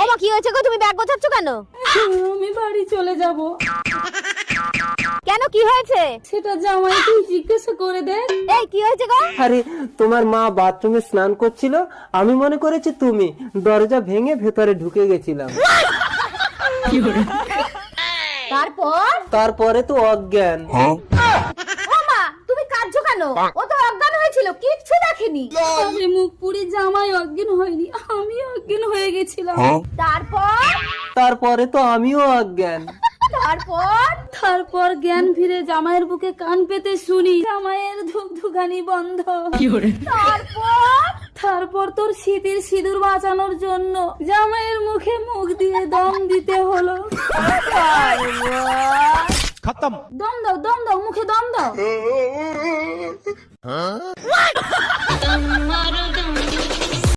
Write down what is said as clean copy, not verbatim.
ওমা কি হয়েছে গো, তুমি ব্যাগ গোছাচ্ছ কেন? আমি বাড়ি চলে যাব। কেন, কি হয়েছে? সেটা জামাই তুই জিজ্ঞাসা করে দেখ। এই কি হয়েছে গো? আরে তোমার মা বাথরুমে স্নান করছিল, আমি মনে করেছি তুমি, দরজা ভেঙে ভেতরে ঢুকে গেছিলাম। তারপরে তো অজ্ঞান। ওমা তুমি কাঁদছো কেন? ও তো অজ্ঞান হয়েছিল, কিচ্ছু দেখেনি। আমি মুখ পুরি জামাই অজ্ঞান হয়নি, আমি অজ্ঞান হয়ে গেছিলাম। তারপরে তো আমিও অজ্ঞান। তারপর জ্ঞান ফিরে জামাইয়ের বুকে কান পেতে শুনি জামাইয়ের ধুকধুকানি বন্ধ। তারপর তোর স্মৃতির সিঁদুর বাঁচানোর জন্য জামাইয়ের মুখে মুখ দিয়ে দম দিতে হলো। खत्म। দম দাও মুখে দম দাও।